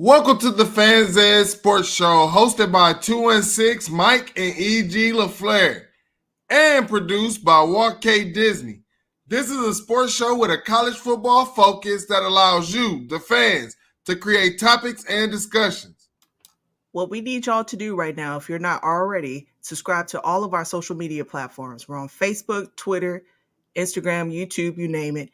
Welcome to the Fans Ed Sports Show, hosted by 216 Mike and EG Laflare, and produced by Walt K Disney. This is a sports show with a college football focus that allows you, the fans, to create topics and discussions. What we need y'all to do right now, if you're not already, subscribe to all of our social media platforms. We're on Facebook, Twitter, Instagram, YouTube, you name it.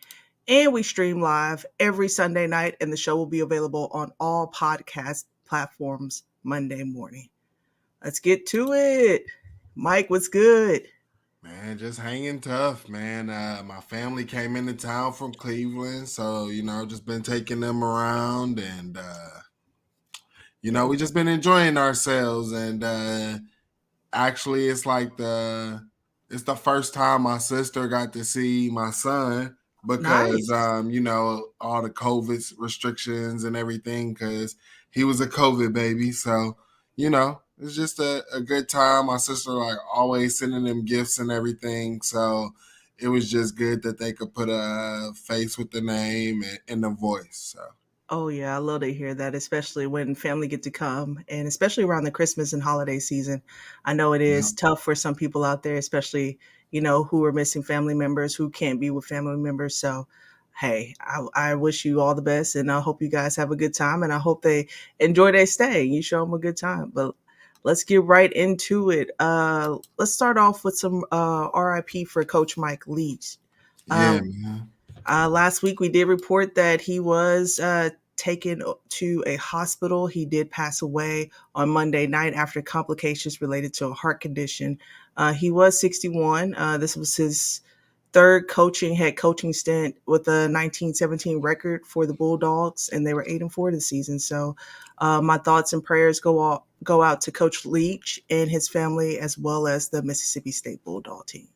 And we stream live every Sunday night, and the show will be available on all podcast platforms Monday morning. Let's get to it. Mike, what's good? Man, just hanging tough, man. My family came into town from Cleveland, so just been taking them around, and we just been enjoying ourselves. And actually, it's the first time my sister got to see my son because Nice. all the COVID restrictions and everything, because he was a COVID baby. So it's just a good time. My sister like always sending them gifts and everything, so it was just good that they could put a face with the name and the voice. So Oh yeah, I love to hear that, especially when family get to come and especially around the Christmas and holiday season. I know it yeah. is tough for some people out there, especially, who are missing family members, who can't be with family members. So, hey, I wish you all the best and I hope you guys have a good time and I hope they enjoy their stay. You show them a good time. But let's get right into it. Let's start off with some RIP for Coach Mike Leach. Yeah, Um, man. Last week, we did report that he was taken to a hospital. He did pass away on Monday night after complications related to a heart condition. He was 61. This was his third head coaching stint with a 1917 record for the Bulldogs, and they were 8-4 this season. So, my thoughts and prayers go out to Coach Leach and his family, as well as the Mississippi State Bulldog team.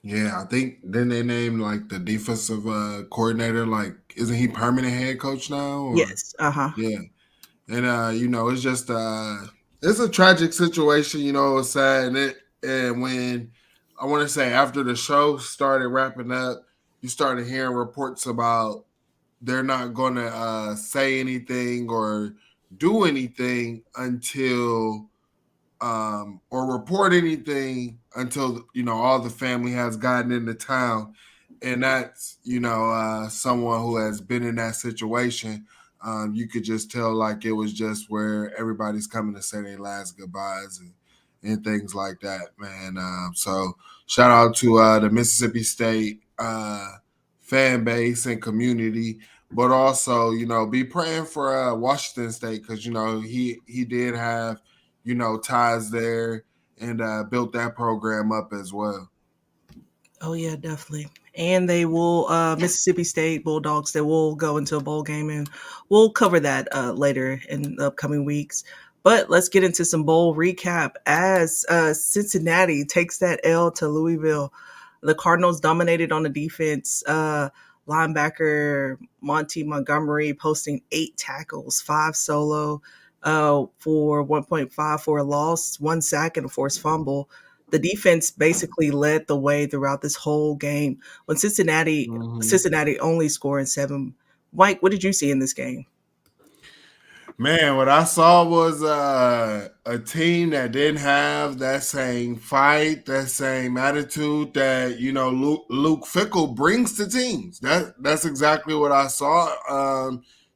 Yeah, I think then they named like the defensive coordinator. Like, isn't he permanent head coach now? Or Yes. Uh huh. yeah, and it's just it's a tragic situation. It's sad, and when I want to say after the show started wrapping up, you started hearing reports about they're not going to say anything or do anything until or report anything until all the family has gotten into town, and that's someone who has been in that situation. You could just tell like it was just where everybody's coming to say their last goodbyes and things like that, man. So shout out to the Mississippi State fan base and community, but also be praying for Washington State, because he did have ties there and built that program up as well. Oh yeah, definitely. And they will Mississippi State Bulldogs. They will go into a bowl game, and we'll cover that later in the upcoming weeks. But let's get into some bowl recap as Cincinnati takes that L to Louisville. The Cardinals dominated on the defense. Linebacker Monty Montgomery posting 8 tackles, 5 solo for 1.5 for a loss, 1 sack, and a forced fumble. The defense basically led the way throughout this whole game. When Mm-hmm. Cincinnati only scored 7. Mike, what did you see in this game? Man, what I saw was a team that didn't have that same fight, that same attitude that Luke Fickle brings to teams. That's exactly what I saw.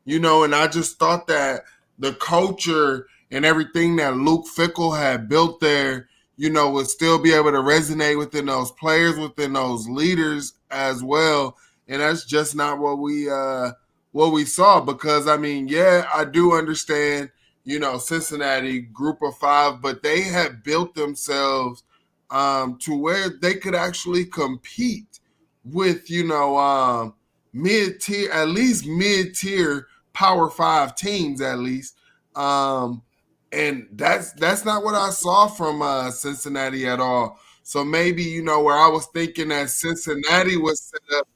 And I just thought that the culture and everything that Luke Fickle had built there, would still be able to resonate within those players, within those leaders as well. And that's just not what we saw, because I mean, yeah, I do understand, Cincinnati group of 5, but they had built themselves to where they could actually compete with, mid-tier, at least mid-tier power 5 teams at least. And that's not what I saw from Cincinnati at all. So maybe, where I was thinking that Cincinnati was set up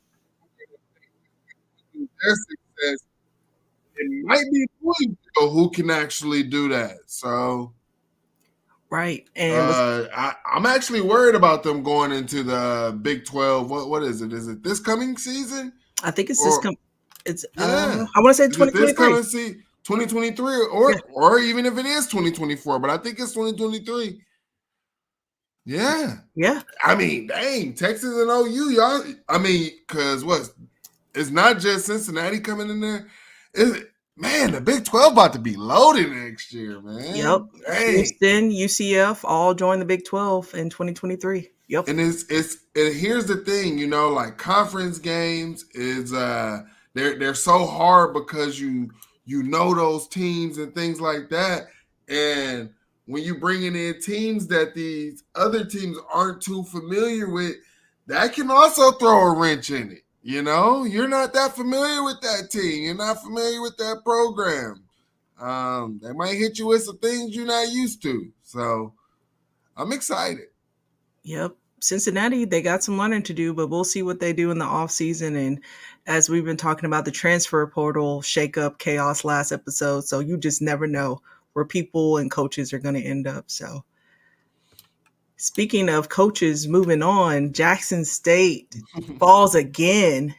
to their success, it might be Louisville who can actually do that. So Right. And was I'm actually worried about them going into the Big 12. What is it? Is it this coming season? I think it's Or it's yeah, I want to say is it this 2023. coming season? 2023 Yeah. or even if it is 2024, but I think it's 2023. Yeah. Yeah. I mean, dang, Texas and OU, y'all. I mean, because it's not just Cincinnati coming in there. Man, the Big 12 about to be loaded next year, Yep. man. Dang. Houston, UCF all joined the Big 12 in 2023. Yep. And and here's the thing, like conference games is they're so hard because you know those teams and things like that. And when you bringing in teams that these other teams aren't too familiar with, that can also throw a wrench in it. You're not that familiar with that team. You're not familiar with that program. They might hit you with some things you're not used to. So I'm excited. Yep. Cincinnati, they got some learning to do, but we'll see what they do in the offseason. And as we've been talking about the transfer portal shakeup chaos last episode, so you just never know where people and coaches are going to end up. So speaking of coaches moving on, Jackson State falls again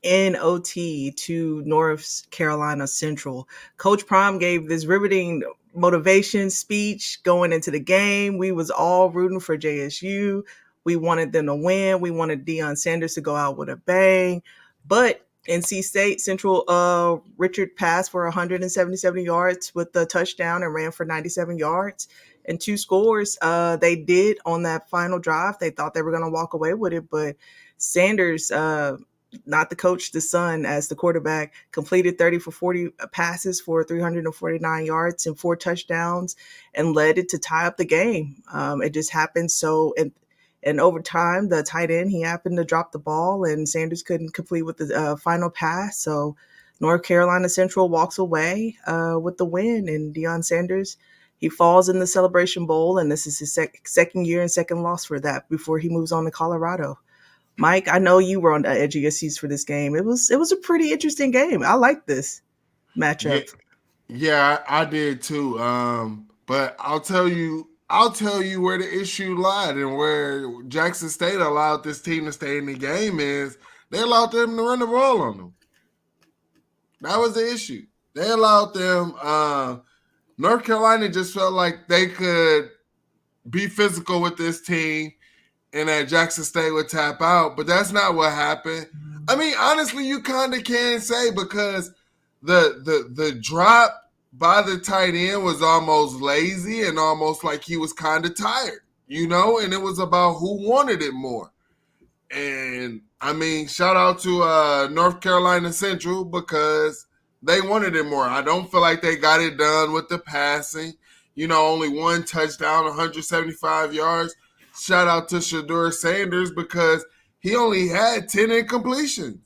in OT to North Carolina Central. Coach Prime gave this riveting motivation speech going into the game. We was all rooting for JSU. We wanted them to win. We wanted Deion Sanders to go out with a bang. But NC State Central Richard passed for 177 yards with the touchdown and ran for 97 yards and two scores. They did on that final drive. They thought they were going to walk away with it, but Sanders, not the coach, the son, as the quarterback, completed 30 for 40 passes for 349 yards and four touchdowns and led it to tie up the game. It just happened so. And over time, the tight end, he happened to drop the ball and Sanders couldn't complete with the final pass. So North Carolina Central walks away with the win, and Deion Sanders, he falls in the Celebration Bowl, and this is his second year and second loss for that before he moves on to Colorado. Mike, I know you were on the edge of your seats for this game. It was a pretty interesting game. I like this Yeah, matchup. yeah, I did too. But I'll tell you where the issue lied and where Jackson State allowed this team to stay in the game is they allowed them to run the ball on them. That was the issue. They allowed them. North Carolina just felt like they could be physical with this team and that Jackson State would tap out, but that's not what happened. I mean, honestly, you kind of can say because the drop by the tight end was almost lazy and almost like he was kind of tired, and it was about who wanted it more. And I mean, shout out to North Carolina Central because they wanted it more. I don't feel like they got it done with the passing. Only one touchdown, 175 yards. Shout out to Shedeur Sanders because he only had 10 incompletions.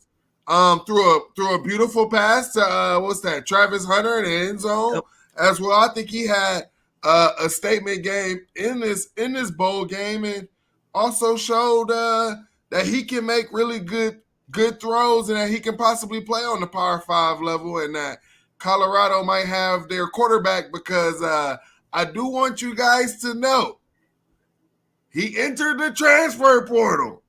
Through a beautiful pass to what's that? Travis Hunter in the end zone Yep. as well. I think he had a statement game in this bowl game and also showed that he can make really good throws and that he can possibly play on the Power 5 level and that Colorado might have their quarterback because I do want you guys to know he entered the transfer portal.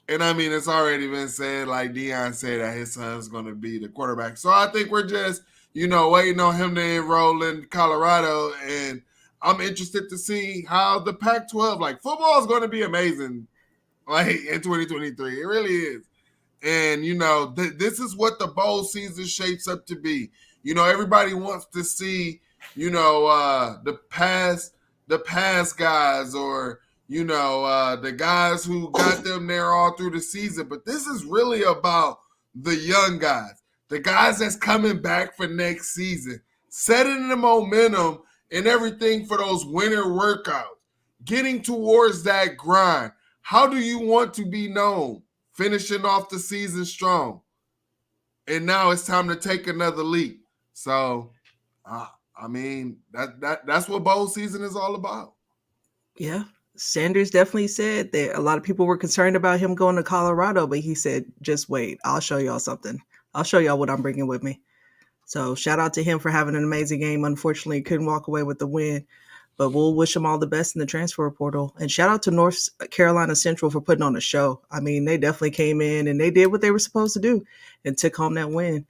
And I mean, it's already been said, like Deion said, that his son's going to be the quarterback. So I think we're just, waiting on him to enroll in Colorado. And I'm interested to see how the Pac-12, like football is going to be amazing, like in 2023. It really is. And, this is what the bowl season shapes up to be. Everybody wants to see, the past guys or, the guys who got them there all through the season. But this is really about the young guys, the guys that's coming back for next season, setting the momentum and everything for those winter workouts, getting towards that grind. How do you want to be known? Finishing off the season strong. And now it's time to take another leap. So, I mean, that's what bowl season is all about. Yeah. Sanders definitely said that a lot of people were concerned about him going to Colorado, but he said, just wait, I'll show y'all something. I'll show y'all what I'm bringing with me. So shout out to him for having an amazing game. Unfortunately, he couldn't walk away with the win, but we'll wish him all the best in the transfer portal. And shout out to North Carolina Central for putting on a show. I mean, they definitely came in and they did what they were supposed to do and took home that win.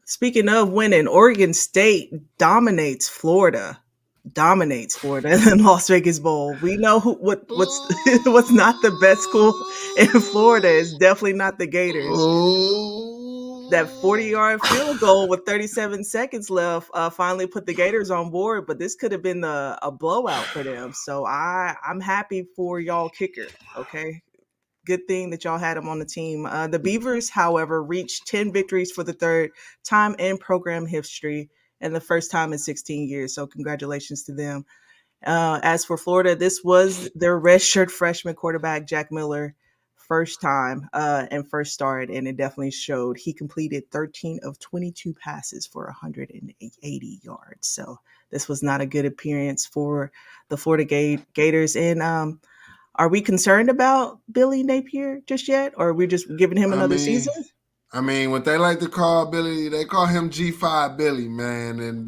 Speaking of winning, Oregon State dominates Florida in the Las Vegas Bowl. We know what's what's not the best school in Florida is definitely not the Gators. That 40-yard field goal with 37 seconds left finally put the Gators on board, but this could have been a blowout for them. So I'm happy for y'all kicker. Okay, good thing that y'all had him on the team. The Beavers, however, reached 10 victories for the third time in program history and the first time in 16 years. So congratulations to them. As for Florida, this was their redshirt freshman quarterback, Jack Miller, first time and first start, and it definitely showed. He completed 13 of 22 passes for 180 yards. So this was not a good appearance for the Florida Gators. And are we concerned about Billy Napier just yet, or are we just giving him I another mean, season? what they like to call Billy, they call him G5 Billy, man. And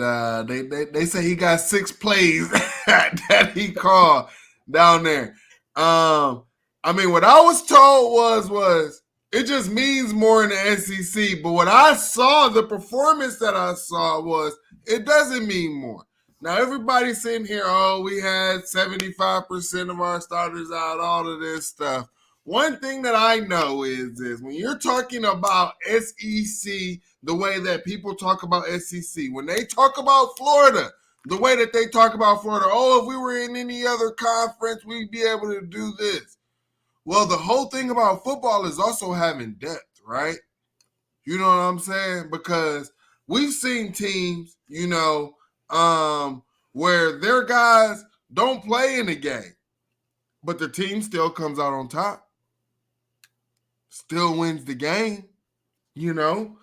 they say he got 6 plays that he called down there. I mean, what I was told was it just means more in the SEC. But what I saw, the performance that I saw was it doesn't mean more. Now, everybody's sitting here, oh, we had 75% of our starters out, all of this stuff. One thing that I know is when you're talking about SEC, the way that people talk about SEC, when they talk about Florida, the way that they talk about Florida, oh, if we were in any other conference, we'd be able to do this. Well, the whole thing about football is also having depth, right? You know what I'm saying? Because we've seen teams, where their guys don't play in the game, but the team still comes out on top, still wins the game, you know.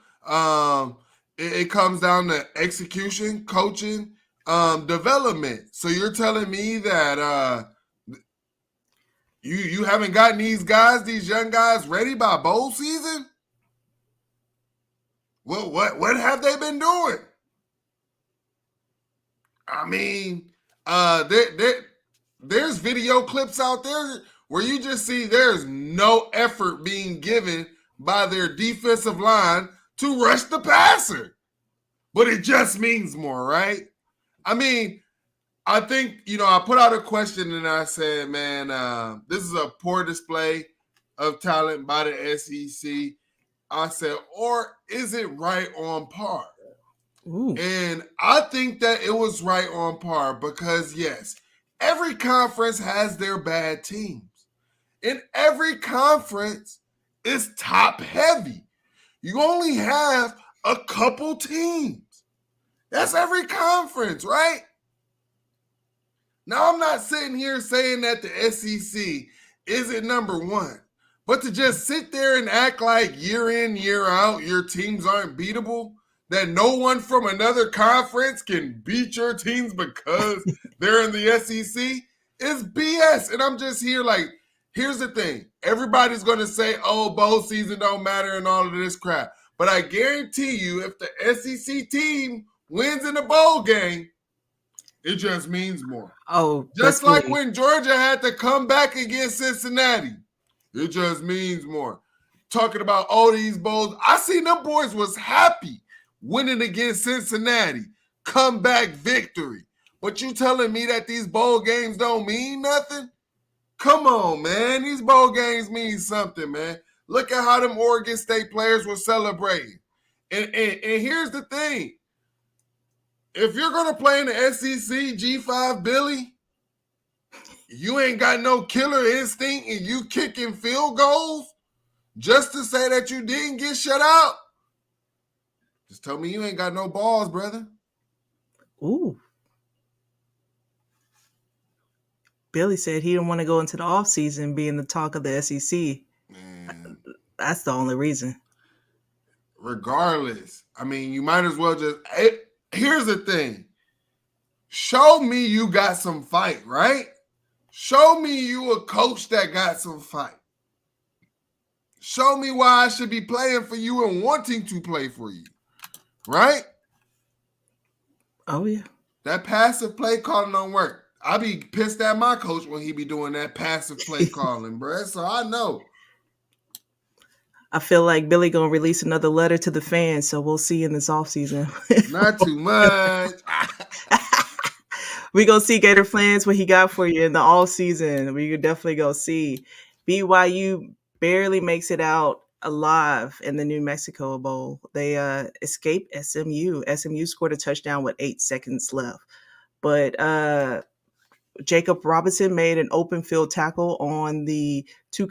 It comes down to execution, coaching, development. So you're telling me that you haven't gotten these young guys ready by bowl season? Well, what have they been doing? I mean, there's video clips out there where you just see there's no effort being given by their defensive line to rush the passer. But it just means more, right? I mean, I think, I put out a question and I said, man, this is a poor display of talent by the SEC. I said, or is it right on par? Ooh. And I think that it was right on par because, yes, every conference has their bad teams. And every conference is top heavy. You only have a couple teams. That's every conference, right? Now, I'm not sitting here saying that the SEC isn't number one, but to just sit there and act like year in, year out, your teams aren't beatable, that no one from another conference can beat your teams because they're in the SEC is BS. And I'm just here like, here's the thing. Everybody's going to say, oh, bowl season don't matter and all of this crap. But I guarantee you, if the SEC team wins in the bowl game, it just means more. Oh, just like when Georgia had to come back against Cincinnati. It just means more. Talking about all these bowls, I seen them boys was happy winning against Cincinnati. Comeback victory. But you telling me that these bowl games don't mean nothing? Come on, man. These bowl games mean something, man. Look at how them Oregon State players were celebrating. And here's the thing. If you're going to play in the SEC, G5 Billy, you ain't got no killer instinct and you kicking field goals just to say that you didn't get shut out, just tell me you ain't got no balls, brother. Ooh. Billy said he didn't want to go into the offseason being the talk of the SEC. Man. That's the only reason. Regardless, I mean, you might as well just... Here's the thing. Show me you got some fight, right? Show me you a coach that got some fight. Show me why I should be playing for you and wanting to play for you, right? Oh, yeah. That passive play calling don't work. I be pissed at my coach when he be doing that passive play calling, bro. So I know. I feel like Billy gonna release another letter to the fans, so we'll see in this offseason. Not too much. We gonna see Gator fans what he got for you in the all season. We could definitely go see. BYU barely makes it out alive in the New Mexico Bowl. They escaped SMU. SMU scored a touchdown with 8 seconds left, but Jacob Robinson made an open field tackle on the 2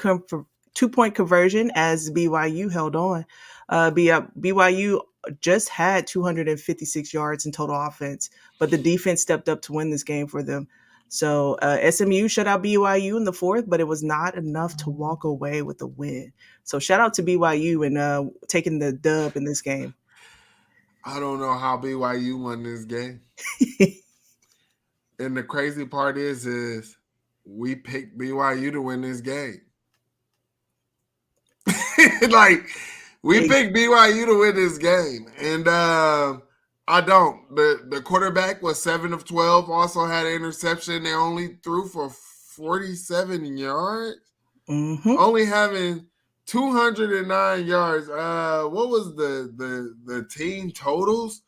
point conversion as BYU held on. BYU just had 256 yards in total offense, but the defense stepped up to win this game for them. So SMU shut out BYU in the fourth, but it was not enough to walk away with a win. So shout out to BYU and taking the dub in this game. I don't know how BYU won this game. And the crazy part is we picked BYU to win this game. Like, we picked BYU to win this game. And I don't. The quarterback was 7 of 12, also had an interception. They only threw for 47 yards. Mm-hmm. Only having 209 yards. What was the team totals?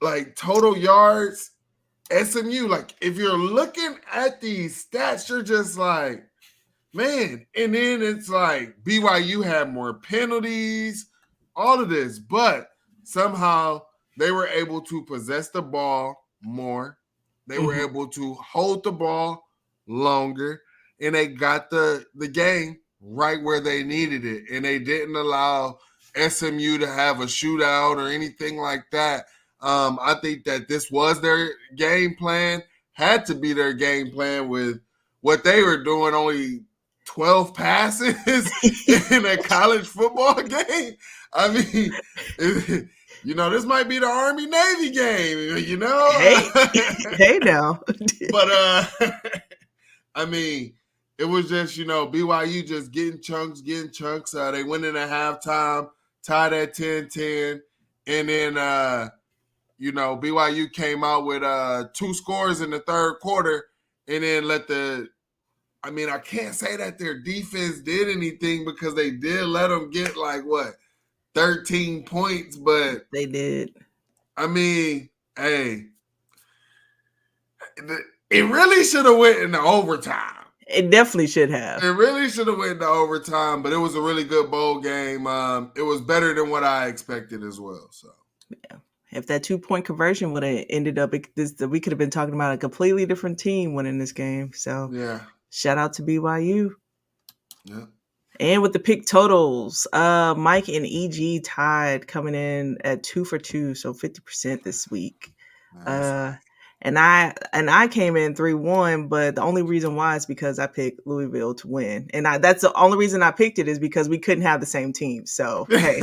Like, total yards. SMU, like, if you're looking at these stats, you're just like, man. And then it's like BYU had more penalties, all of this, but somehow they were able to possess the ball more. They were able to hold the ball longer, and they got the game right where they needed it. And they didn't allow SMU to have a shootout or anything like that. I think that this was their game plan, had to be their game plan with what they were doing, only 12 passes in a college football game. I mean, this might be the Army-Navy game, Hey, hey now. But, I mean, it was just, BYU just getting chunks. They went in at halftime, tied at 10-10, and then, BYU came out with 2 scores in the third quarter, and then I can't say that their defense did anything because they did let them get 13 points, but they did. I mean, hey, it really should have went into overtime. It definitely should have. It really should have went into overtime, but it was a really good bowl game. It was better than what I expected as well. So yeah. If that 2-point conversion would have ended up, we could have been talking about a completely different team winning this game. So yeah, shout out to BYU. Yeah. And with the pick totals, Mike and EG tied, coming in at 2 for 2, so 50% this week. Nice. And I came in 3-1, but the only reason why is because I picked Louisville to win, and that's the only reason I picked it is because we couldn't have the same team. So hey,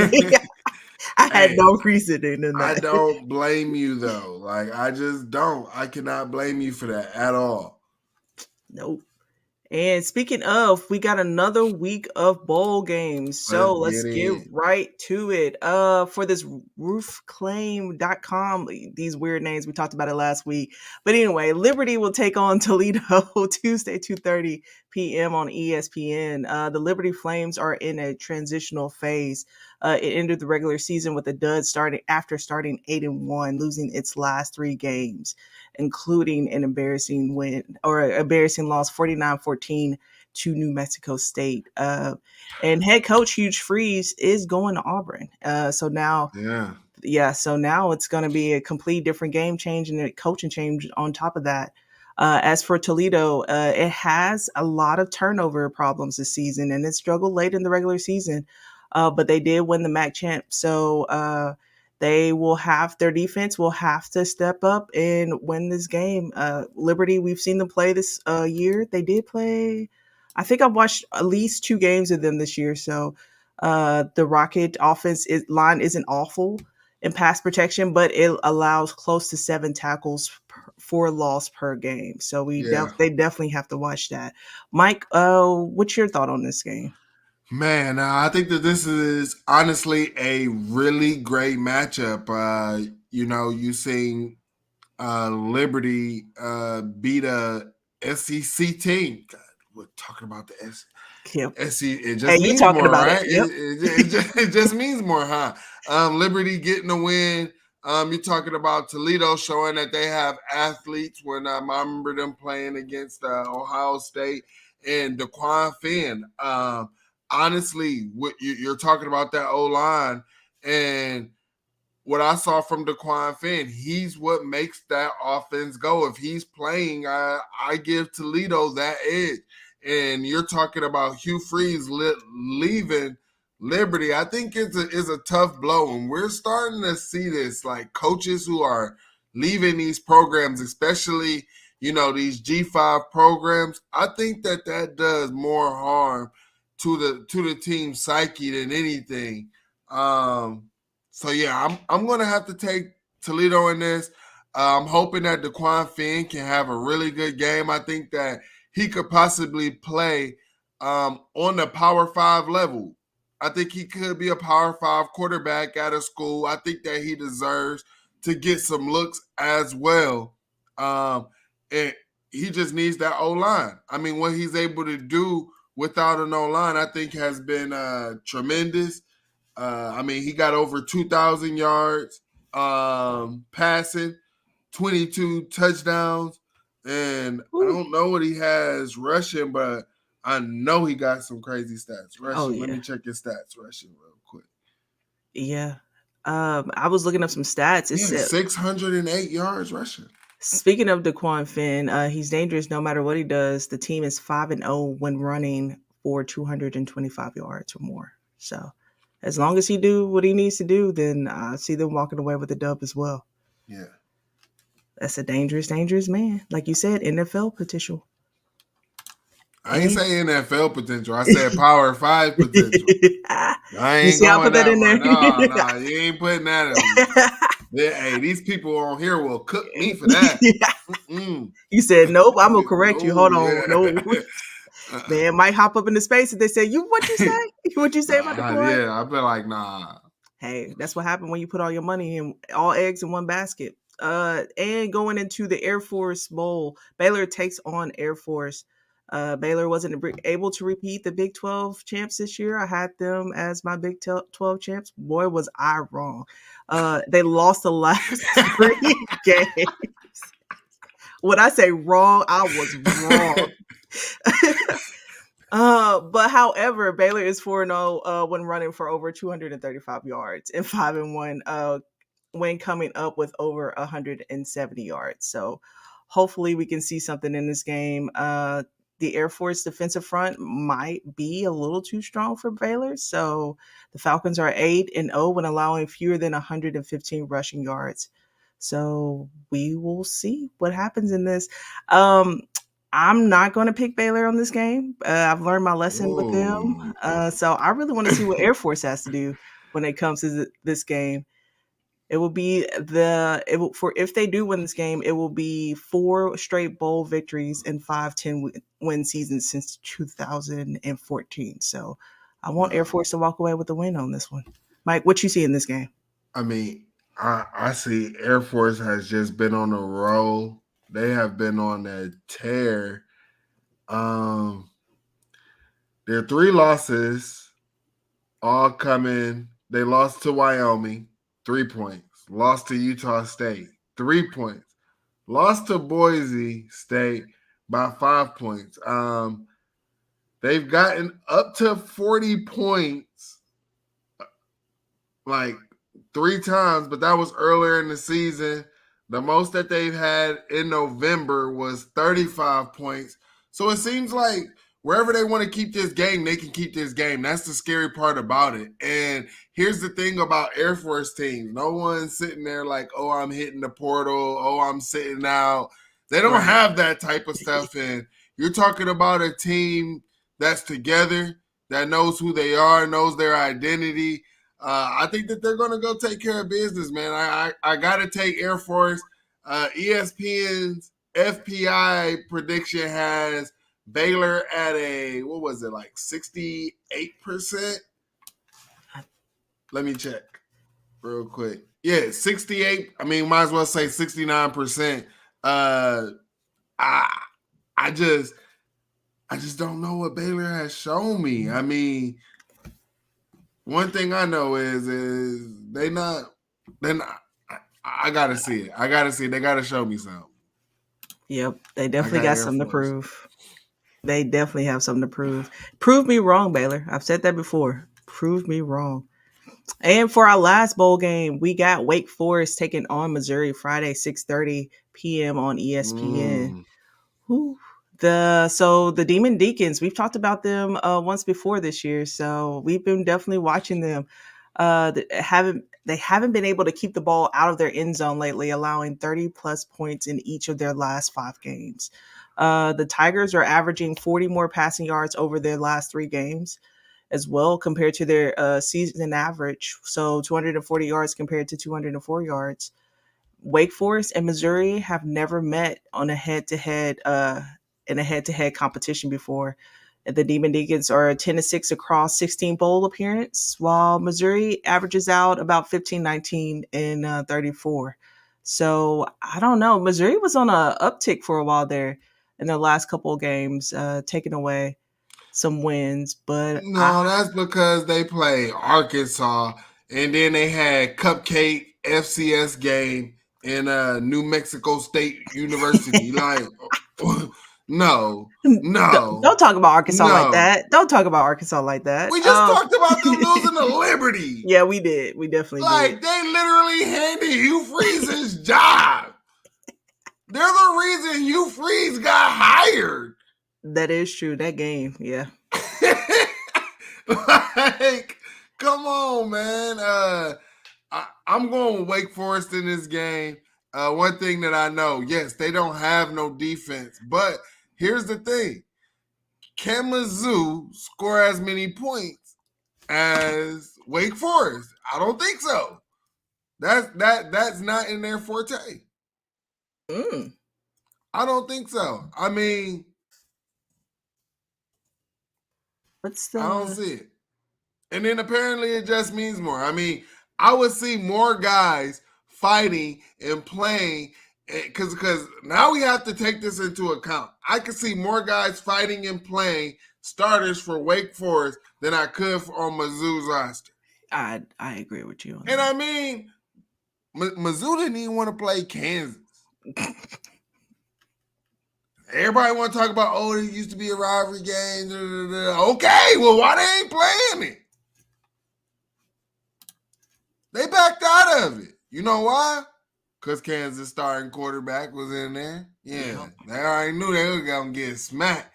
I had no reason in that. I don't blame you though. Like, I just don't. I cannot blame you for that at all. Nope. And speaking of, we got another week of bowl games. So let's get right to it. For this roofclaim.com, these weird names, we talked about it last week. But anyway, Liberty will take on Toledo Tuesday, 2:30 p.m. on ESPN. The Liberty Flames are in a transitional phase. It ended the regular season with a dud after starting 8-1, losing its last 3 games, including an embarrassing loss, 49-14 to New Mexico State. And head coach Hugh Freeze is going to Auburn. So now it's going to be a complete different game change and a coaching change on top of that. As for Toledo, it has a lot of turnover problems this season, and it struggled late in the regular season. But they did win the MAC champ. So their defense will have to step up and win this game. Liberty, we've seen them play this year. They did play, I think I've watched at least 2 games of them this year. So the Rocket offense line isn't awful in pass protection, but it allows close to 7 tackles for loss per game. So they definitely have to watch that. Mike, what's your thought on this game? Man, I think that this is honestly a really great matchup. You seen Liberty beat a SEC team. God, we're talking about the SEC. Yep. And see, it Hey, just you means talking more, about it? right? Yep. It just means more, huh? Liberty getting the win. You're talking about Toledo showing that they have athletes. When I remember them playing against Ohio State and DeQuan Finn. Honestly, what you're talking about that O line and what I saw from DeQuan Finn, he's what makes that offense go. If he's playing, I give Toledo that edge. And you're talking about Hugh Freeze leaving Liberty. I think it's a tough blow. And we're starting to see this, like coaches who are leaving these programs, especially, these G5 programs. I think that does more harm to the team's psyche than anything. So yeah, I'm gonna have to take Toledo in this. I'm hoping that DeQuan Finn can have a really good game. I think that he could possibly play on the Power 5 level. I think he could be a Power 5 quarterback out of school. I think that he deserves to get some looks as well. And he just needs that O line. I mean, what he's able to do without an O line, I think, has been tremendous. I mean, he got over 2,000 yards passing, 22 touchdowns, and I Ooh. don't know what he has rushing, but I know he got some crazy stats Oh rushing. Let yeah. me check his stats rushing real quick. Yeah. I was looking up some stats. It Yeah, said, 608 yards rushing. speaking of DeQuan Finn, he's dangerous no matter what he does. The team is 5-0 when running for 225 yards or more. So, as long as he do what he needs to do, then I see them walking away with a dub as well. Yeah. That's a dangerous, dangerous man. Like you said, NFL potential. I ain't And say NFL potential. I said Power 5 potential. I you ain't see, I going put that that in one. there. No, you ain't putting that in me. Hey, these people on here will cook me for that. Mm-mm. You said nope. I'm gonna correct you. No, Hold on, yeah. no. Man might hop up in the space and they say, "You what you say? What you say about the coin?" Yeah, I've been like, nah. Hey, that's what happened when you put all your money in all eggs in one basket. And going into the Air Force Bowl, Baylor takes on Air Force. Baylor wasn't able to repeat the Big 12 champs this year. I had them as my Big 12 champs. Boy, was I wrong. They lost the last three games. When I say wrong, I was wrong. But however, Baylor is 4-0 when running for over 235 yards and 5-1 when coming up with over 170 yards. So hopefully we can see something in this game. The Air Force defensive front might be a little too strong for Baylor. So the Falcons are 8-0 when allowing fewer than 115 rushing yards. So we will see what happens in this. I'm not going to pick Baylor on this game. I've learned my lesson with them. Ooh. So I really want to see what Air Force has to do when it comes to this game. It will be for if they do win this game, it will be 4 straight bowl victories and 5-10 win seasons since 2014. So I want Air No. Force to walk away with the win on this one. Mike, what you see in this game? I mean, I see Air Force has just been on a roll. They have been on a tear. Their 3 losses all coming. They lost to Wyoming, 3 points. Lost to Utah State, 3 points. Lost to Boise State by 5 points. They've gotten up to 40 points like 3 times, but that was earlier in the season. The most that they've had in November was 35 points. So it seems like wherever they want to keep this game, they can keep this game. That's the scary part about it. And here's the thing about Air Force teams. No one's sitting there like, oh, I'm hitting the portal. Oh, I'm sitting out. They don't Right. have that type of stuff. And you're talking about a team that's together, that knows who they are, knows their identity. I think that they're going to go take care of business, man. I got to take Air Force. ESPN's FPI prediction has Baylor at what was it, like 68%? Let me check real quick. Yeah, 68. I mean, might as well say 69%. I just I just don't know what Baylor has shown me. I mean, one thing I know is they not. I gotta see it. I gotta see it. They gotta show me something. Yep, they I definitely got got Air something to Force. prove. They definitely have something to prove. Prove me wrong, Baylor. I've said that before. Prove me wrong. And for our last bowl game, we got Wake Forest taking on Missouri Friday, 6:30 p.m. on ESPN. Mm. Whew. The Demon Deacons, we've talked about them once before this year, so we've been definitely watching them. They haven't been able to keep the ball out of their end zone lately, allowing 30 plus points in each of their last 5 games. The Tigers are averaging 40 more passing yards over their last 3 games as well compared to their season average. So 240 yards compared to 204 yards. Wake Forest and Missouri have never met on a head-to-head in a head-to-head competition before. The Demon Deacons are 10-6 across 16 bowl appearance, while Missouri averages out about 15-19 in 34. So I don't know. Missouri was on a uptick for a while there in the last couple of games, taking away some wins, but No, that's because they played Arkansas, and then they had Cupcake FCS game in New Mexico State University. Like, no, don't no, talk about Arkansas like no. that. Don't talk about Arkansas like that. We just talked about them losing to Liberty. Yeah, we did. We definitely did. Like, they literally handed Hugh Freeze his job. They're the reason Hugh Freeze got hired. That is true. That game, yeah. Like, come on, man. I'm going Wake Forest in this game. One thing that I know, yes, they don't have no defense, but here's the thing: can Mizzou score as many points as Wake Forest? I don't think so. That's not in their forte. Mm. I don't think so. I mean, What's I don't the? see it. And then apparently it just means more. I mean, I would see more guys fighting and playing because now we have to take this into account. I could see more guys fighting and playing starters for Wake Forest than I could on Mizzou's roster. I agree with you on And that. I mean, Mizzou didn't even want to play Kansas. Everybody want to talk about, oh, it used to be a rivalry game. Okay, well, why they ain't playing it? They backed out of it. You know why? Because Kansas starting quarterback was in there. Yeah, they already knew they were going to get smacked.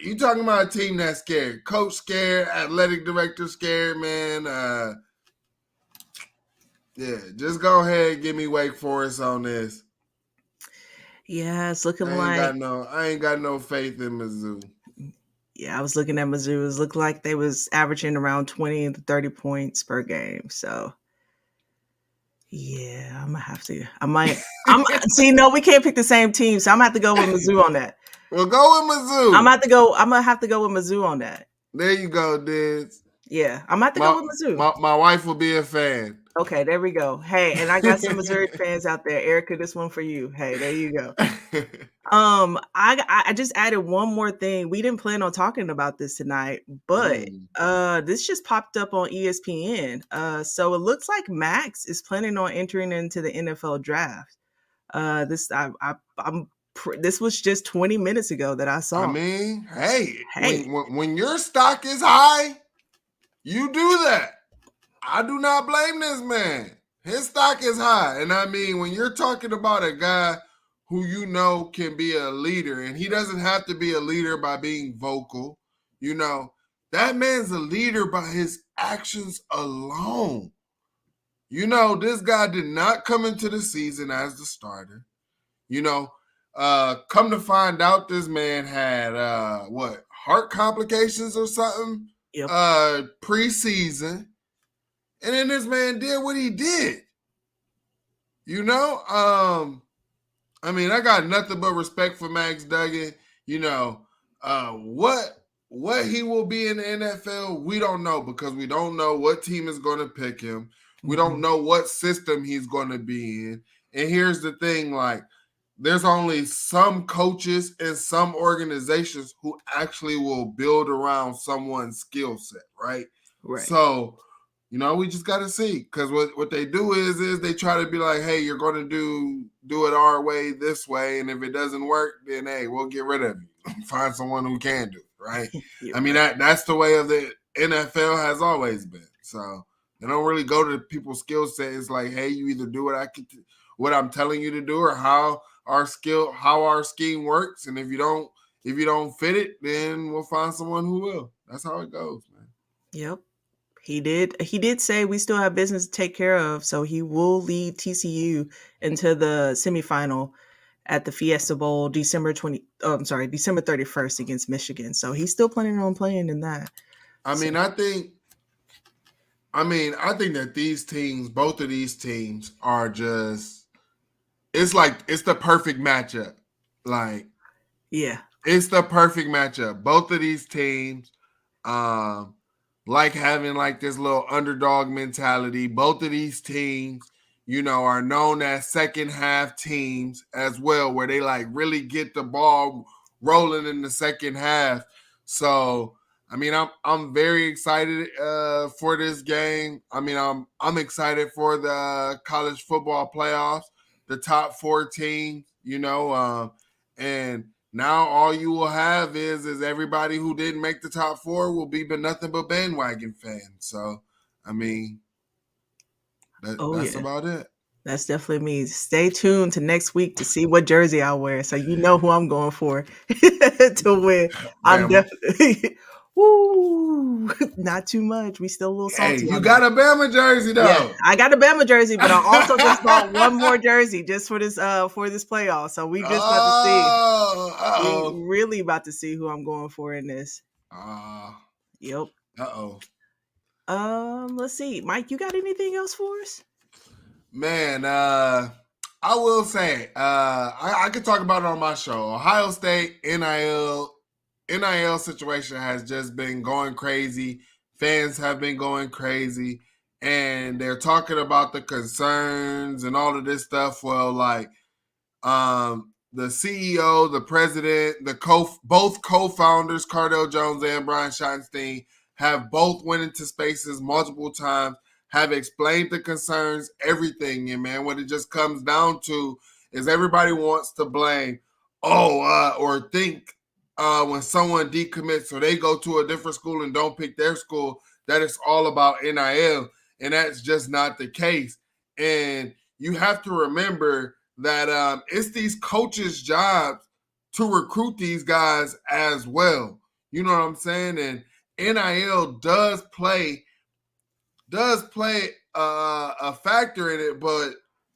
You talking about a team that's scared. Coach scared, athletic director scared, man. Yeah, just go ahead and give me Wake Forest on this. Yeah, it's looking I ain't got no faith in Mizzou. Yeah, I was looking at Mizzou. It was looking like they was averaging around 20 to 30 points per game. So yeah, I'm gonna have to. I'm see, no, we can't pick the same team, so I'm gonna have to go with Mizzou on that. Well, go with Mizzou. I'm gonna have to go with Mizzou on that. There you go, Diz. Yeah, I'm gonna have to go with Mizzou. My wife will be a fan. Okay, there we go. Hey, and I got some Missouri fans out there. Erica, this one for you. Hey, there you go. I just added one more thing. We didn't plan on talking about this tonight, but this just popped up on ESPN. So it looks like Max is planning on entering into the NFL draft. This was just 20 minutes ago that I saw. I mean, hey. When your stock is high, you do that. I do not blame this man. His stock is high. And I mean, when you're talking about a guy who you know can be a leader, and he doesn't have to be a leader by being vocal, you know, that man's a leader by his actions alone. You know, this guy did not come into the season as the starter. You know, come to find out, this man had heart complications or something preseason. And then this man did what he did. You know, I mean, I got nothing but respect for Max Duggan. You know, what he will be in the NFL, we don't know, because we don't know what team is going to pick him. We don't know what system he's going to be in. And here's the thing, like, there's only some coaches and some organizations who actually will build around someone's skill set, right? Right. So, we just got to see, because what they do is they try to be like, hey, you're going to do it our way, this way, and if it doesn't work, then hey, we'll get rid of you. Find someone who can do it, right? You're I mean, right. that's the way of the NFL has always been. So they don't really go to people's skill set. It's like, hey, you either do what I'm telling you to do, or how our scheme works, and if you don't fit it, then we'll find someone who will. That's how it goes, man. Yep. He did say we still have business to take care of, so he will lead TCU into the semifinal at the Fiesta Bowl December 31st against Michigan. So he's still planning on playing in that. I So mean, I think that both of these teams are just. It's the perfect matchup. Like, yeah. it's the perfect matchup. Both of these teams, um, like having like this little underdog mentality. Both of these teams, are known as second half teams as well, where they like really get the ball rolling in the second half. So, I mean, I'm very excited for this game. I mean, I'm excited for the college football playoffs, the top four teams. And now all you will have is everybody who didn't make the top four will be but nothing but bandwagon fans. So, I mean, Oh that's yeah. about it. That's definitely me. Stay tuned to next week to see what jersey I'll wear, so you know who I'm going for to win. I'm Bama. definitely woo, not too much. We still a little Hey, salty you on that. got a Bama jersey Yeah, though. I got a Bama jersey, but I also just bought one more jersey just for this playoff. So we just about to see. Oh, We uh-oh. really about to see who I'm going for in this. Uh, Yep. uh-oh. Let's see, Mike. You got anything else for us? Man, I will say, I could talk about it on my show. Ohio State NIL situation has just been going crazy. Fans have been going crazy, and they're talking about the concerns and all of this stuff. Well, like, the CEO, the president, both co-founders, Cardell Jones and Brian Schottenstein, have both went into spaces multiple times, have explained the concerns, everything. And man, what it just comes down to is everybody wants to blame, or think when someone decommits or they go to a different school and don't pick their school, that it's all about NIL. And that's just not the case. And you have to remember that it's these coaches' jobs to recruit these guys as well. You know what I'm saying? And NIL does play a factor in it, but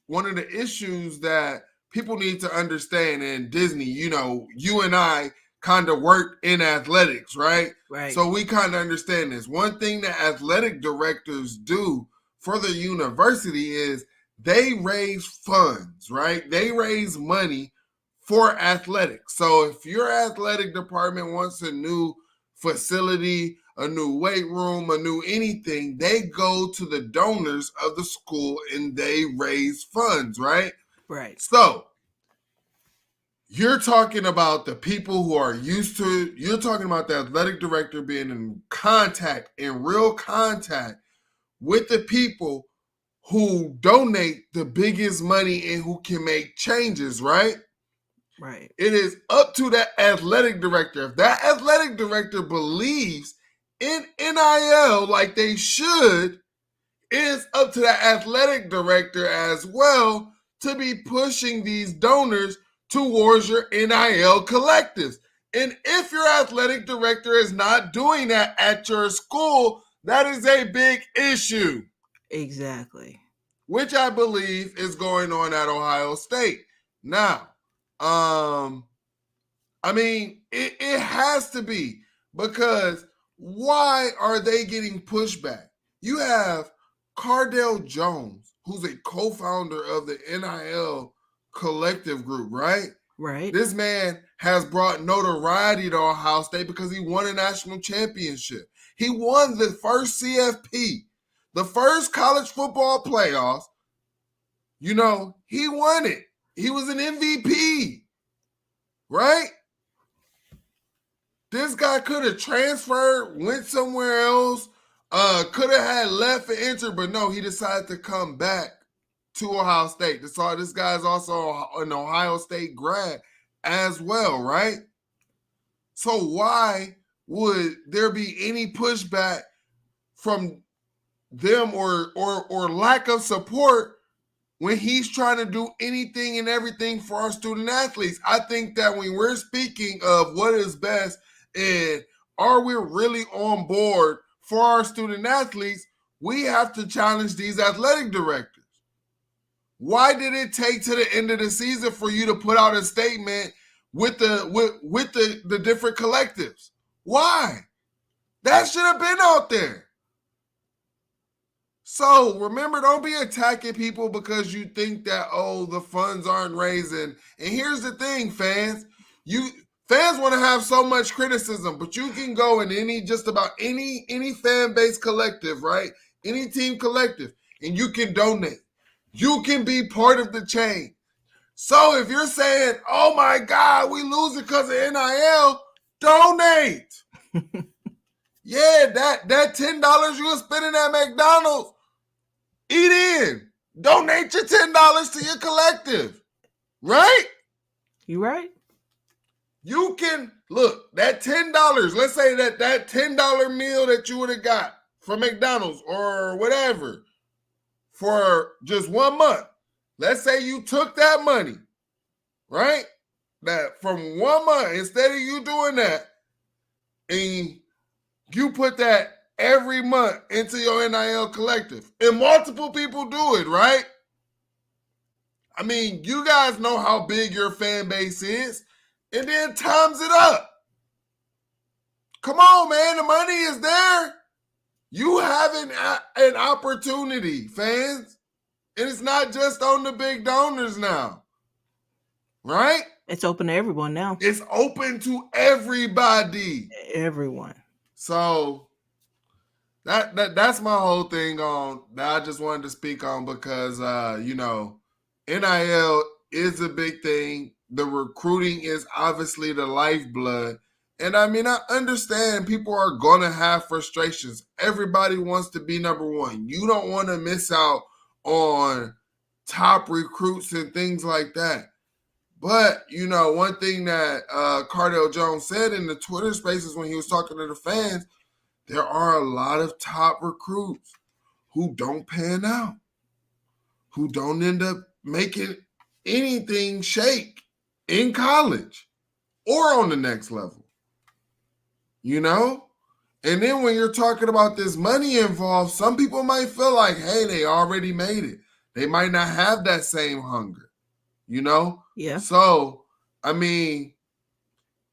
one of the issues that people need to understand, and Disney, you and I kind of work in athletics, right? Right. So we kind of understand this. One thing that athletic directors do for the university is they raise funds, right? They raise money for athletics. So if your athletic department wants a new facility, a new weight room, a new anything, they go to the donors of the school and they raise funds, right? Right. So you're talking about the people who are you're talking about the athletic director being in real contact with the people who donate the biggest money and who can make changes, right? Right. It is up to that athletic director. If that athletic director believes in NIL like they should, it is up to the athletic director as well to be pushing these donors towards your NIL collectives. And if your athletic director is not doing that at your school, that is a big issue. Exactly. Which I believe is going on at Ohio State. Now, I mean, it has to be, because why are they getting pushback? You have Cardell Jones, who's a co-founder of the NIL collective group, right? Right. This man has brought notoriety to Ohio State because he won a national championship. He won the first CFP, the first college football playoffs. He won it. He was an MVP, right? This guy could have transferred, went somewhere else, could have had left and entered, but no, he decided to come back to Ohio State. This guy is also an Ohio State grad as well, right? So why would there be any pushback from them or lack of support when he's trying to do anything and everything for our student athletes? I think that when we're speaking of what is best and are we really on board for our student athletes, we have to challenge these athletic directors. Why did it take to the end of the season for you to put out a statement with the different collectives? Why? That should have been out there. So remember, don't be attacking people because you think that, oh, the funds aren't raising. And here's the thing, fans. Fans want to have so much criticism, but you can go in just about any fan-based collective, right? Any team collective, and you can donate. You can be part of the change. So if you're saying, oh my God, we lose it because of NIL, donate. Yeah, that $10 you were spending at McDonald's, eat in. Donate your $10 to your collective. Right? You right? You can, look, that $10, let's say that $10 meal that you would have got from McDonald's or whatever for just 1 month. Let's say you took that money, right? That from 1 month, instead of you doing that, and you put that every month into your NIL collective, and multiple people do it, right? I mean, you guys know how big your fan base is, and then times it up. Come on, man, the money is there. You have an opportunity, fans. And it's not just on the big donors now, right? It's open to everyone now. It's open to everybody. Everyone. So that's my whole thing on that I just wanted to speak on because, NIL is a big thing. The recruiting is obviously the lifeblood. And I mean, I understand people are going to have frustrations. Everybody wants to be number one. You don't want to miss out on top recruits and things like that. But, one thing that Cardell Jones said in the Twitter spaces when he was talking to the fans, there are a lot of top recruits who don't pan out, who don't end up making anything shake in college or on the next level. And then when you're talking about this money involved, some people might feel like, hey, they already made it. They might not have that same hunger, Yeah. So, I mean,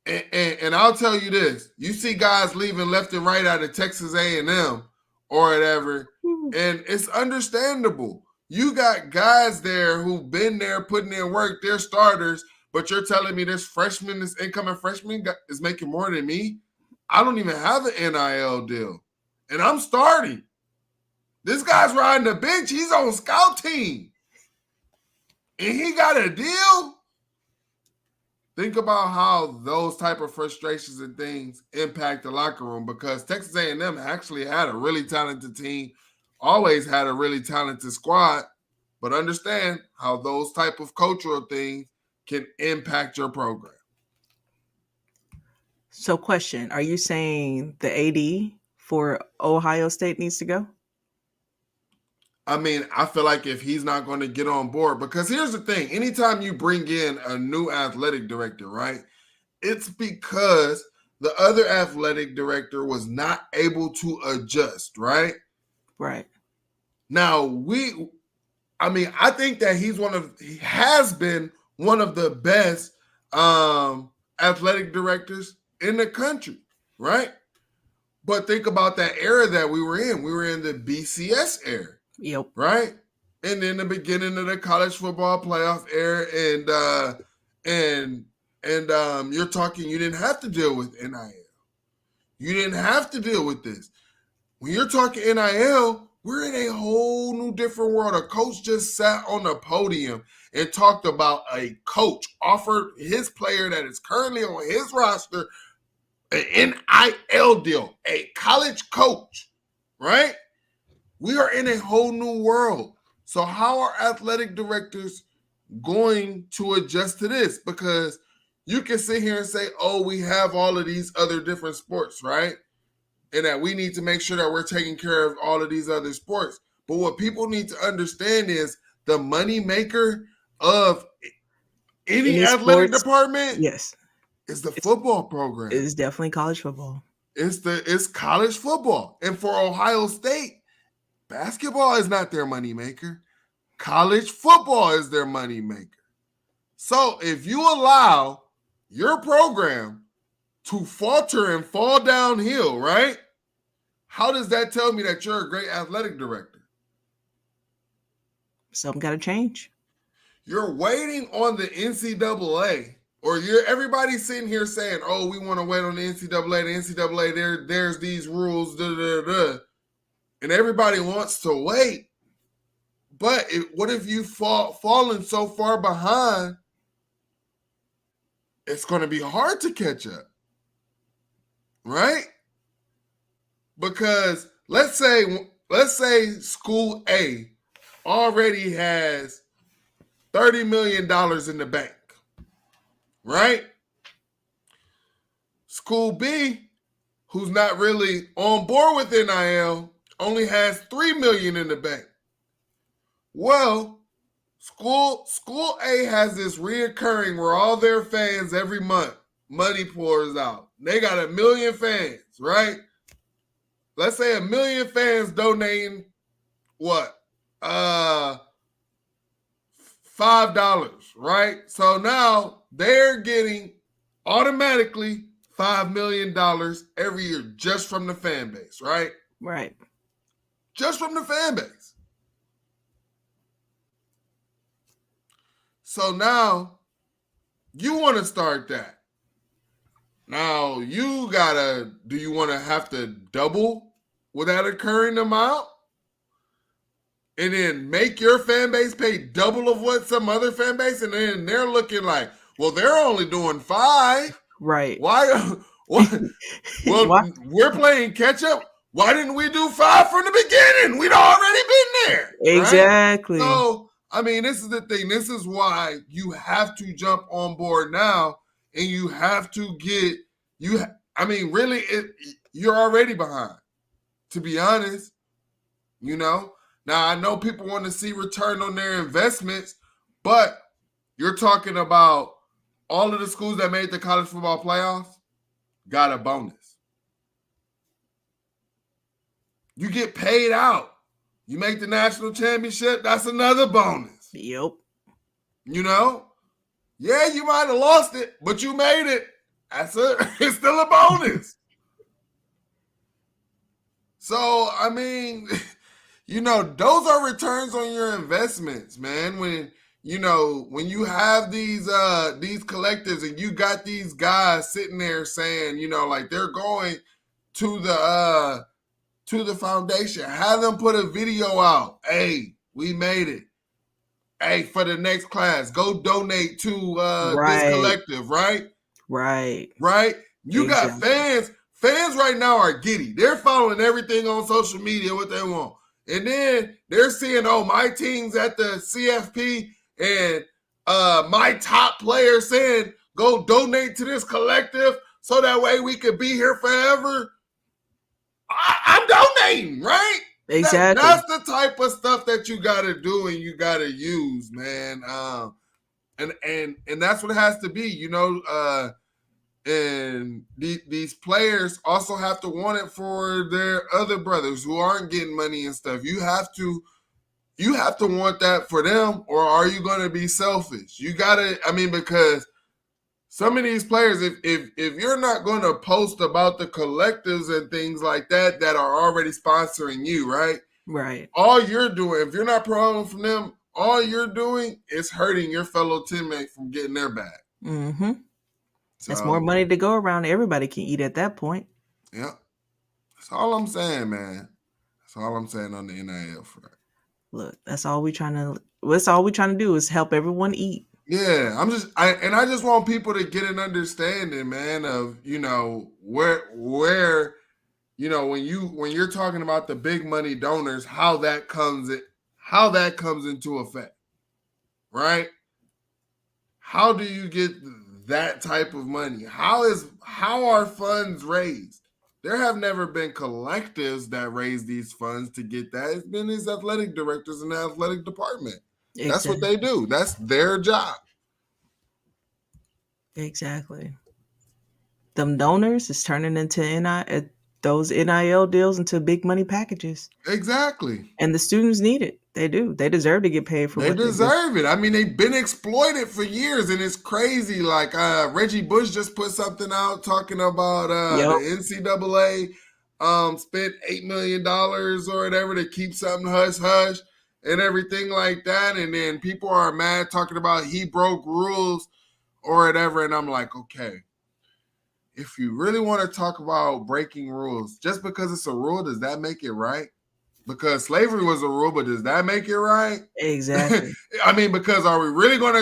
and I'll tell you this. You see guys leaving left and right out of Texas A&M or whatever, and it's understandable. You got guys there who've been there putting in work. They're starters, but you're telling me this incoming freshman is making more than me? I don't even have an NIL deal, and I'm starting. This guy's riding the bench. He's on scout team, and he got a deal. Think about how those type of frustrations and things impact the locker room because Texas A&M actually had a really talented team, always had a really talented squad, but understand how those type of cultural things can impact your program. So question, are you saying the AD for Ohio State needs to go? I mean, I feel like if he's not going to get on board, because here's the thing, anytime you bring in a new athletic director, right, it's because the other athletic director was not able to adjust, right? Right. Now, I think that he has been one of the best athletic directors in the country, right? But think about that era that we were in. We were in the BCS era. Yep. Right? And then the beginning of the college football playoff era, and you're talking, you didn't have to deal with NIL. You didn't have to deal with this. When you're talking NIL, We're in a whole new different world. A coach just sat on the podium and talked about a coach offered his player that is currently on his roster an NIL deal, a college coach, right? We are in a whole new world. So how are athletic directors going to adjust to this? Because you can sit here and say, oh, we have all of these other different sports, right? And that we need to make sure that we're taking care of all of these other sports. But what people need to understand is the money maker of any athletic sports, department yes, is the football program. it's definitely college football. It's college football. And for Ohio State, basketball is not their money maker. College football is their money maker. So if you allow your program to falter and fall downhill, right? How does that tell me that you're a great athletic director? Something got to change. You're waiting on the NCAA, or everybody's sitting here saying, oh, we want to wait on the NCAA. The NCAA, there's these rules, da, da, da. And everybody wants to wait. But what if you've fallen so far behind, it's going to be hard to catch up, right? Because let's say school A already has $30 million in the bank, right? School B, who's not really on board with NIL, only has $3 million in the bank. Well, school A has this reoccurring where all their fans every month money pours out. They got 1 million fans, right? Let's say 1 million fans donating what? $5, right? So now they're getting automatically $5 million every year just from the fan base, right? Right. Just from the fan base. So now you want to start that. Now do you want to have to double with that occurring amount? And then make your fan base pay double of what some other fan base, and then they're looking like, well, they're only doing 5. Right. Why? Well, Why? We're playing catch up. Why didn't we do 5 from the beginning? We'd already been there. Exactly. Right? So, I mean, this is the thing. This is why you have to jump on board now, and you have to get really, you're already behind. To be honest, Now I know people want to see return on their investments, but you're talking about all of the schools that made the college football playoffs got a bonus. You get paid out. You make the national championship, that's another bonus. Yep. Yeah, you might have lost it, but you made it. It's still a bonus. So, I mean, those are returns on your investments, man. When you have these collectives and you got these guys sitting there saying, like they're going to the foundation, have them put a video out. Hey, we made it. Hey, for the next class, go donate to this collective, right? Right. You got fans. Fans right now are giddy. They're following everything on social media, what they want. And then they're seeing, oh, my team's at the CFP and my top player saying, go donate to this collective so that way we could be here forever. I'm donating, right? Exactly. That's the type of stuff that you got to do and you got to use, man. And that's what it has to be, and these players also have to want it for their other brothers who aren't getting money and stuff. You have to want that for them, or are you going to be selfish? You got to, because some of these players, if you're not going to post about the collectives and things like that are already sponsoring you, right? Right. All you're doing, if you're not promoting from them, all you're doing is hurting your fellow teammate from getting their bag. Mm-hmm. So, it's more money to go around. Everybody can eat at that point. Yeah. That's all I'm saying, man. That's all I'm saying on the NIL front. Look, that's all we trying to do is help everyone eat. Yeah, I just want people to get an understanding, man, of where when you're talking about the big money donors, how that comes into effect, right? How do you get that type of money? How are funds raised? There have never been collectives that raise these funds to get that. It's been these athletic directors in the athletic department. That's what they do. That's their job. Exactly. Them donors is turning into those NIL deals into big money packages. Exactly. And the students need it. They do. They deserve to get paid for They what they do. deserve it. I mean, they've been exploited for years, and it's crazy. Like Reggie Bush just put something out talking about Yep. the NCAA spent $8 million or whatever to keep something hush hush and everything like that. And then people are mad talking about he broke rules or whatever. And I'm like, okay, if you really want to talk about breaking rules, just because it's a rule, does that make it right? Because slavery was a rule, but does that make it right? Exactly. I mean, because we really want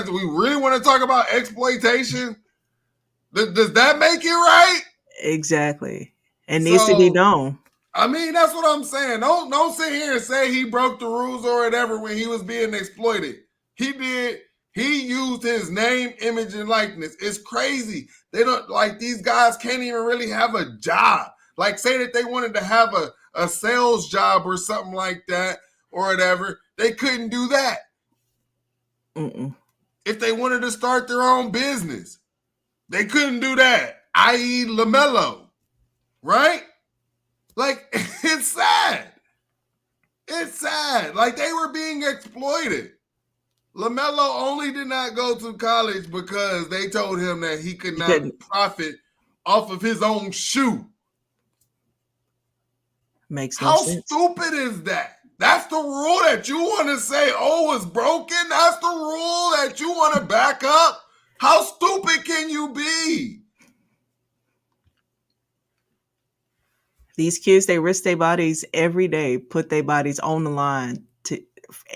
to talk about exploitation? Does that make it right? Exactly. It needs to be known. I mean, that's what I'm saying. Don't sit here and say he broke the rules or whatever when he was being exploited. He did. He used his name, image, and likeness. It's crazy. They don't like these guys can't even really have a job. Like, say that they wanted to have a sales job or something like that or whatever. They couldn't do that. Mm-mm. If they wanted to start their own business, they couldn't do that. I.e. LaMelo, right? Like, it's sad. It's sad. Like, they were being exploited. LaMelo only did not go to college because they told him that he could not profit off of his own shoe. Makes no sense. How stupid is that? That's the rule that you want to say, oh, it's broken? That's the rule that you want to back up? How stupid can you be? These kids, they risk their bodies every day, put their bodies on the line to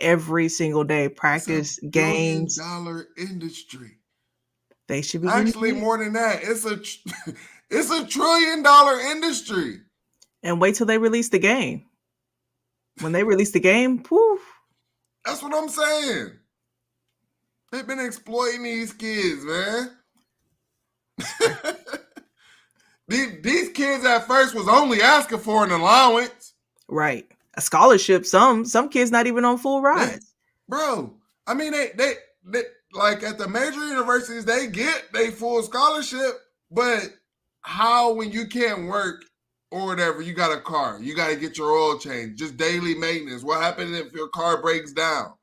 every single day, practice games. $1 billion industry. They should be actually more than that. It's a $1 trillion industry. And wait till they release the game. When they release the game, poof. That's what I'm saying. They've been exploiting these kids, man. These kids at first was only asking for an allowance. Right. A scholarship. Some kids not even on full rides. Bro, I mean, they like at the major universities, they get their full scholarship, but how when you can't work or whatever, you got a car, you got to get your oil changed, just daily maintenance. What happens if your car breaks down?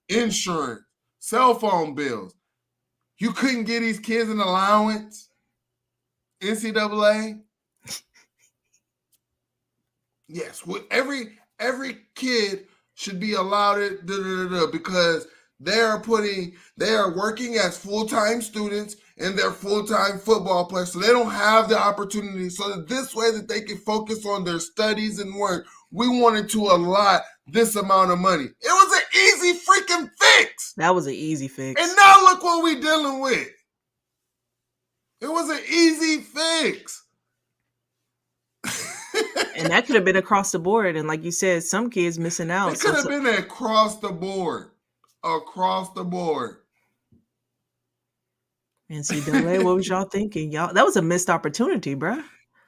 Insurance, cell phone bills. You couldn't get these kids an allowance? NCAA? Yes, every kid should be allowed it because they are working as full-time students and they're full-time football players, so they don't have the opportunity. So that this way that they can focus on their studies and work, we wanted to allot this amount of money. It was an easy freaking fix. That was an easy fix. And now look what we're dealing with. It was an easy fix. And that could have been across the board. And like you said, some kids missing out. It could have been across the board. Across the board. NCAA, what was y'all thinking? Y'all, that was a missed opportunity, bro.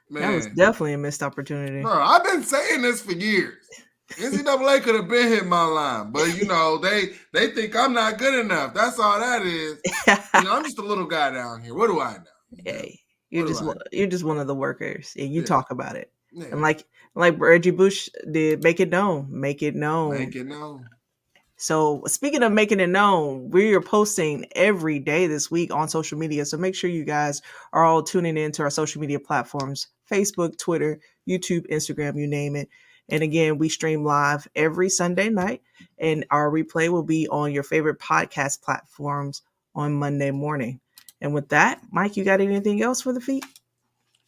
Man. That was definitely a missed opportunity. Bro, I've been saying this for years. NCAA could have been hit my line, but they think I'm not good enough. That's all that is. I'm just a little guy down here. What do I know? Hey, you're just one of the workers, and you talk about it. Yeah. And like Reggie Bush did, make it known. Make it known. Make it known. So speaking of making it known, we are posting every day this week on social media. So make sure you guys are all tuning in to our social media platforms: Facebook, Twitter, YouTube, Instagram, you name it. And again, we stream live every Sunday night, and our replay will be on your favorite podcast platforms on Monday morning. And with that, Mike, you got anything else for the feed?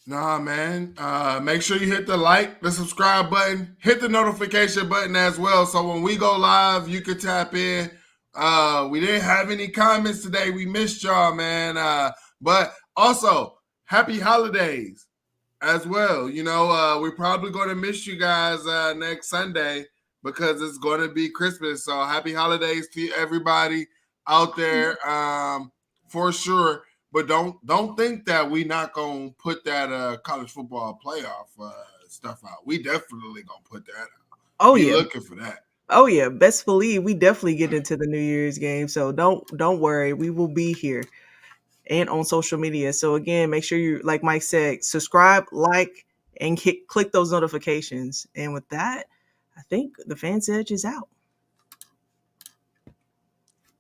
Nah, man. Make sure you hit the like, the subscribe button, hit the notification button as well. So when we go live, you can tap in. We didn't have any comments today. We missed y'all, man. But also, happy holidays as well. We're probably going to miss you guys next Sunday because it's going to be Christmas. So happy holidays to everybody out there, for sure. But don't think that we not gonna put that college football playoff stuff out. We definitely gonna put that out. Oh Be yeah. looking for that. Oh yeah, best believe we definitely get into the New Year's game. So don't worry, we will be here and on social media. So again, make sure you, like Mike said, subscribe, like, and click those notifications. And with that, I think the Fans Edge is out.